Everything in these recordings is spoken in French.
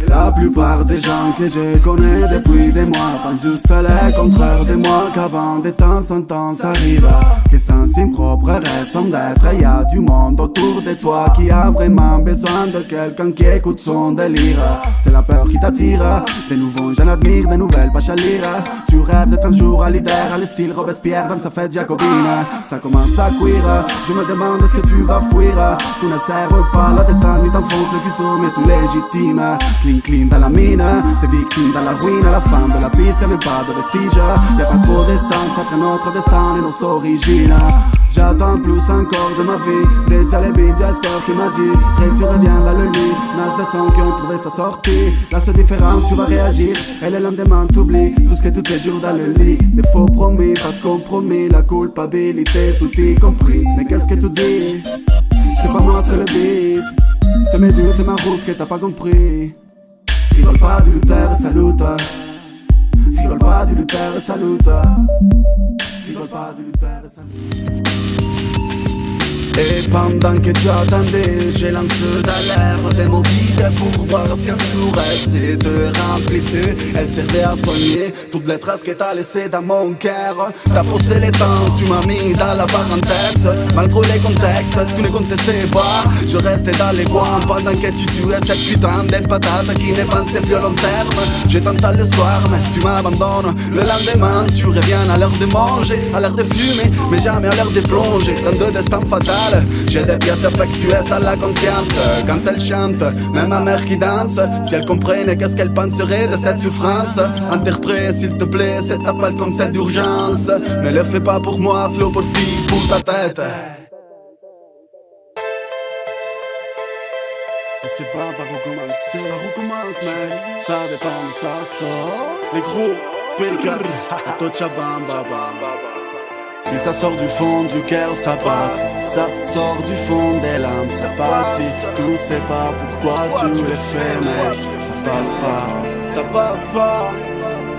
La plupart des gens que je connais depuis des mois pensent juste le contraire de moi, qu'avant de temps en temps ça arrive que sans si propre raison d'être, il y a du monde autour de toi qui a vraiment besoin de quelqu'un qui écoute son délire. C'est la peur qui t'attire, des nouveaux j'en admire, des nouvelles pas à lire. Tu rêves d'être un jour un leader, à le style Robespierre dans sa fête jacobine. Ça commence à cuire, je me demande est-ce que tu vas fuir. Tu ne sers pas la détente, ni t'enfonces le couteau, mais tu légitimes. Clean clean dans la mine, des victimes dans la ruine. À la fin de la piste, y'a même pas de vestiges. Y'a pas trop d'essence entre notre destin et nos origines. J'attends plus encore de ma vie, des alibis, j'espère qu'il m'a dit que tu reviens dans le lit, nage des sons qui ont trouvé sa sortie. Là c'est différent, tu vas réagir, et le lendemain t'oublies tout ce que tous tes jours dans le lit. Des faux promis, pas de compromis, la culpabilité, tout y compris. Mais qu'est-ce que tu dis? C'est pas moi, c'est le beat. C'est mes doutes et ma route que t'as pas compris. Rigole pas du Luther et salute. Rigole pas du Luther et salute. Rigole pas du Luther et salute. Et pendant que tu attendais, j'ai lancé d'alerte des mots vides pour voir si un jour elle s'est te remplissait. Elle servait à soigner toutes les traces que t'as laissées dans mon cœur. T'as posé les temps, tu m'as mis dans la parenthèse. Malgré les contextes, tu ne contestais pas. Je restais dans les coins pendant que tu tuais cette putain de patate qui ne pensait plus à long terme. J'ai tenté le soir, mais tu m'abandonnes. Le lendemain, tu reviens à l'heure de manger, à l'heure de fumer, mais jamais à l'heure de plonger dans deux destins fatals. J'ai des pièces défectueuses dans la conscience. Quand elle chante, même ma mère qui danse, si elle comprenait qu'est-ce qu'elle penserait de cette souffrance. Interprète s'il te plaît cet appel comme c'est d'urgence. Ne le fais pas pour moi, flow pour ti, pour ta tête. Je sais pas par où commencer, par où commence mec. Ça dépend où ça sort. Les gros, Pelgar, Atochabamba. Si ça sort du fond du cœur, ça passe. Ça sort du fond des lampes, ça passe. Si tu sais pas pourquoi tu le fais, mec, ça passe pas, ça passe pas.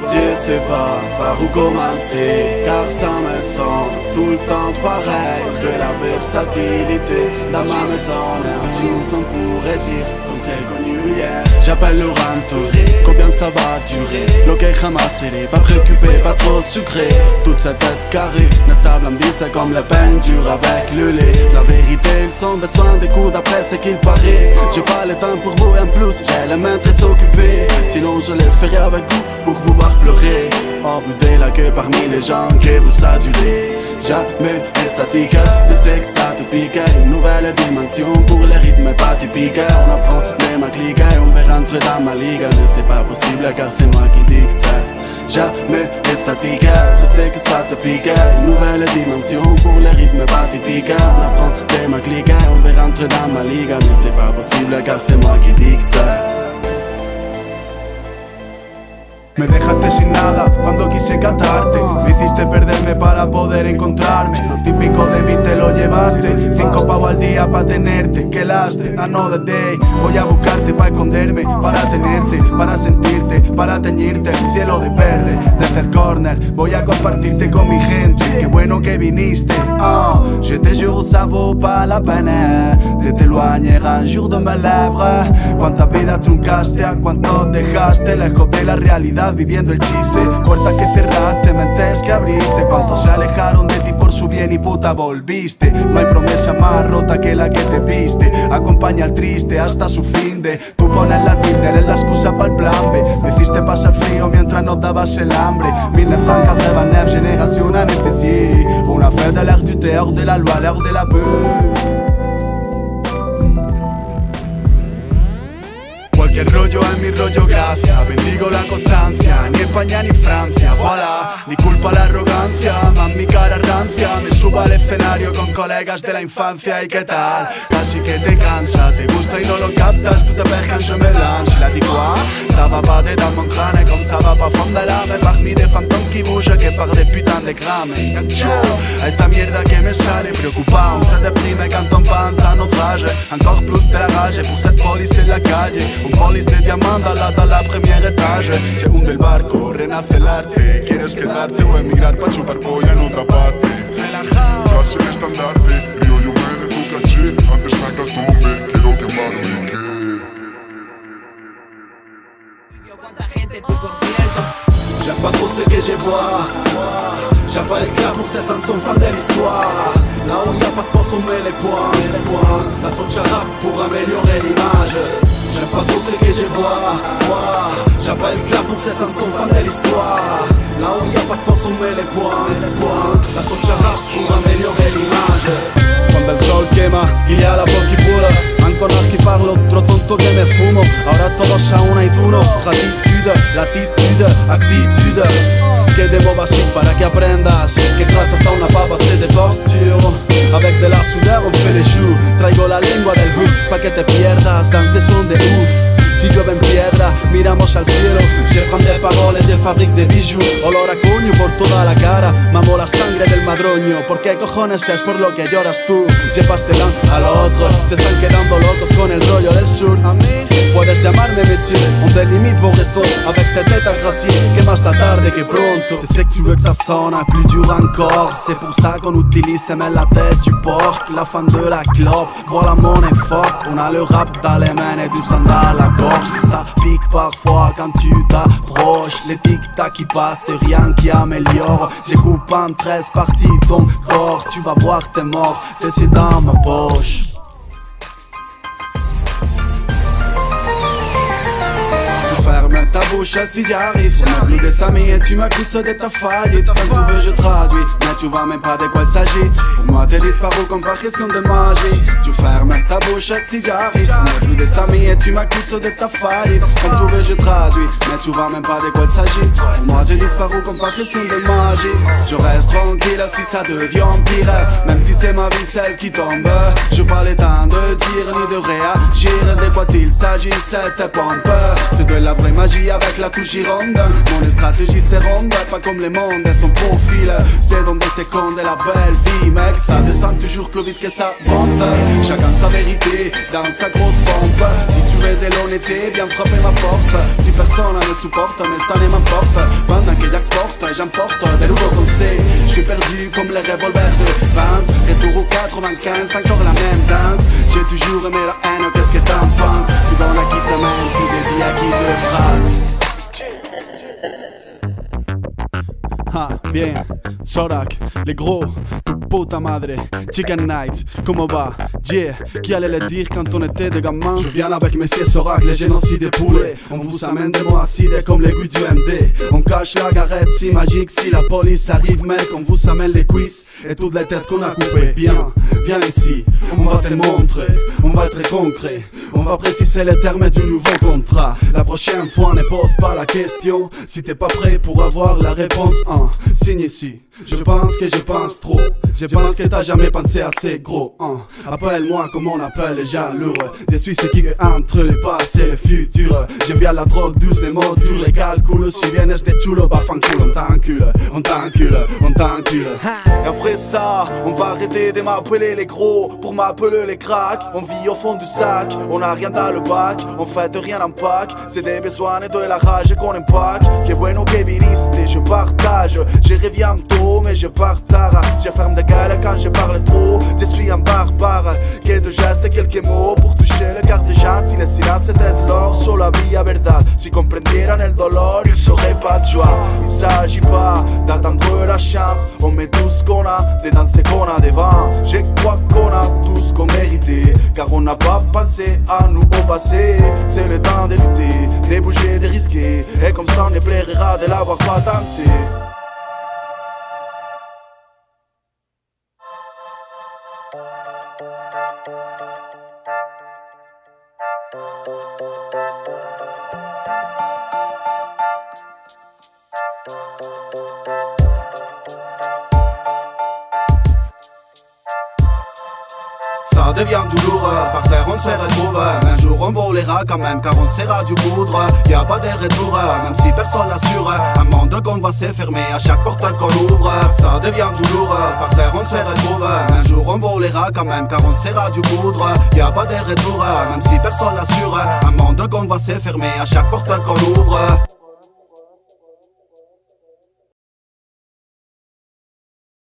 Je sais pas par où commencer, car ça me semble tout le temps pareil. De la versatilité dans ma maison, l'air on pourrait dire qu'on s'est connu hier. J'appelle le rentouré, combien ça va durer? Bloqué, ramassé, pas préoccupé, pas trop sucré. Toute cette tête carrée, ne s'ablendissent comme la peinture avec le lait. La vérité, ils ont besoin des coups d'après ce qu'il paraît. J'ai pas le temps pour vous, en plus, j'ai les mains très occupées. Sinon je les ferai avec vous pour vous voir pleurer. En bout de la queue parmi les gens que vous adulez. Jamais statique, tu sais que ça te pique. Une nouvelle dimension pour les rythmes pas typiques. On apprend les ma clique, on veut rentrer dans ma ligue. Mais c'est pas possible car c'est moi qui dicte. Jamais statique, je sais que ça te pique. Une nouvelle dimension pour les rythmes pas typiques. On apprend les ma clique, on veut rentrer dans ma ligue. Mais c'est pas possible car c'est moi qui dicte. Me dejaste sin nada cuando quise cantarte. Me hiciste perderme para poder encontrarme. Lo típico de mí te lo llevaste. 5 pavos al día pa' tenerte. Que lastre, another day. Voy a buscarte pa' esconderme, para tenerte, para sentirte, para teñirte el cielo de verde. Desde el corner voy a compartirte con mi gente. Qué bueno que viniste. Je te jure ça vaut pas la peine de t'éloigner un jour de mes lèvres. Cuánta vida truncaste, a cuánto dejaste lejos de la realidad. Viviendo el chiste, puertas que cerraste, mentes que abriste. Cuántos se alejaron de ti por su bien y puta volviste. No hay promesa más rota que la que te viste. Acompaña al triste hasta su fin de. Tú pones la Tinder, es la excusa para el plan B. Me hiciste pasar frío mientras nos dabas el hambre. 1989, génération anesthésie. On a fait de l'air du thé, hors de la loi, l'heure de la beuh. Cualquier rollo es mi rollo, gracias. Bendigo la constancia, ni España ni Francia. Voilà, disculpa la arrogancia, más mi cara rancia. Me subo al escenario con colegas de la infancia. ¿Y qué tal? Casi que te cansa, te gusta y no lo captas. Tú te pegas, je me lance. La dis quoi? ça va bader dans mon crâne et comme ça va pas fondre l'âme. Parmi des fantômes qui bougent que par des putains de grammes. Esta mierda que me sale preocupa. On se déprime quand on pense à notre âge. Encore plus de la rage pour cette police en la calle. Un police de diamant dans la premier étage. Se hunde el barco, renace el arte. ¿Quieres quedarte o emigrar pa' chupar polla en otra parte? Relajado. Tras el estandarte, río yo me de tu caché. Antes de catombe, quiero quemarme. J'aime pas trop ce que je vois. J'aime pas les claps pour ces chansons fans de l'histoire. Là où y'a pas de poste on met les points. La tocha rap pour améliorer l'image. J'aime pas trop ce que je vois. J'aime pas les claps pour ces chansons fans de l'histoire. Là où y'a pas de poste on met les points. La tocha rap pour améliorer l'image. Cuando el sol quema y le da la pura. Ancora chi parlo, otro tonto que me fumo. Ahora todos a una y uno. Gratitud, latitud, actitud. Que des mots basiques para que aprendas que gracias a una papa c'est de torture. Avec de la sudeur on fait les choux. Traigo la lengua del hood pa' que te pierdas dans ces sons de ouf. Si llueve en piedra, miramos al cielo. Je prends des paroles, je fabrique des bijoux. Olor a coño por toda la cara. Mamo la sangre del madroño. ¿Por qué cojones es por lo que lloras tú? Je passe de l'un al otro. Se están quedando locos con el rollo del sur. Puedes llamarme monsieur, on délimite vos raisons. Avec cette tête ingraciée, que más tarde que pronto. Je sais que tu veux que ça sonne plus dur encore. C'est pour ça qu'on utilise même la tête du porc. La fin de la clope, voilà mon effort. On a le rap dans les mains et du sang dans la gorge. Ça pique parfois quand tu t'approches. Les tic-tac qui passent, c'est rien qui améliore. J'ai coupé en 13 parties ton corps. Tu vas voir t'es mort, t'es dans ma poche. Ferme ta bouche si j'arrive. On a plus des amis et tu m'accuses de ta faillite. Quand tu veux je traduis, mais tu vois même pas de quoi il s'agit. Pour moi t'es disparu comme par question de magie. Tu fermes ta bouche si j'arrive. On a plus des amis et tu m'accuses de ta faillite. Quand tu veux je traduis, mais tu vois même pas de quoi il s'agit. Pour moi j'ai disparu comme par question de magie. Je reste tranquille si ça devient pire. Même si c'est ma vie celle qui tombe. Je pas le temps de dire ni de réagir. De quoi il s'agit cette pompe. C'est de la vraie magie avec la touche gironde. Mon stratégie c'est ronde, pas comme les mondes. Son profil, c'est dans des secondes de la belle vie. Mec, ça descend toujours plus vite que ça monte. Chacun sa vérité dans sa grosse pompe. Si tu veux de l'honnêteté, viens frapper ma porte. Si personne ne supporte, mais ça ne m'importe. Pendant que j'exporte, j'emporte des nouveaux conseils. Je suis perdu comme les revolvers de Vance. Retour au 95, encore la même danse. J'ai toujours aimé la haine, qu'est-ce que t'en penses? Tu donnes à qui te mène, tu dédies à qui te frasse. Ah, bien, Zorak, les gros, tu puta madre, Chicken Night, comment va? Yeah, qui allait le dire quand on était des gamins? Je viens avec Messieurs Zorak, les génocides des poulets. On vous amène des mots acides comme l'aiguille du MD. On cache la garette si magique, si la police arrive, mec, on vous amène les cuisses et toutes les têtes qu'on a coupées. Bien, viens ici, on va te le montrer, on va être concret, on va préciser les termes du nouveau contrat. La prochaine fois ne pose pas la question si t'es pas prêt pour avoir la réponse. Signe ici, je pense que je pense trop. Je pense que t'as jamais pensé assez gros. Appelle-moi comme on appelle les gens lourds. Je suis ce qui est entre le passé et le futur. J'aime bien la drogue douce, les mots durs, les calculs. Si vienes de chulo, bah fanculo, on t'encule, on t'encule, on t'encule. Et après ça, on va arrêter de m'appeler les gros pour m'appeler les cracks. On vit au fond du sac, on a rien dans le bac. On fait rien en pack, c'est des besoins et de la rage qu'on empaque. Que bueno que viniste, je partage. Je reviens tôt mais je partage. Je ferme des gueules quand je parle trop. Je suis un barbare. Que de gestes et quelques mots pour toucher le cœur des gens. Si le silence était de l'or, solo había verdad. Si comprendieran el dolor, ils seraient pas de joie. Il s'agit pas d'attendre la chance. On met tout ce qu'on a, dedans ce qu'on a devant. Je crois qu'on a tout ce qu'on méritait. Car on n'a pas pensé à nous au passé. C'est le temps de lutter, de bouger, de risquer. Et comme ça on ne plaira de l'avoir pas tenté. Ça devient douloureux Par terre on se retrouve, un jour on volera quand même car on sera du poudre. Y'a pas de retour, même si personne l'assure. Un monde qu'on va s'effermer à chaque porte qu'on ouvre. Ça devient du lourd, par terre on se retrouve. Un jour on volera quand même car on sera du poudre. Y'a pas de retour, même si personne l'assure. Un monde qu'on va s'effermer à chaque porte qu'on ouvre.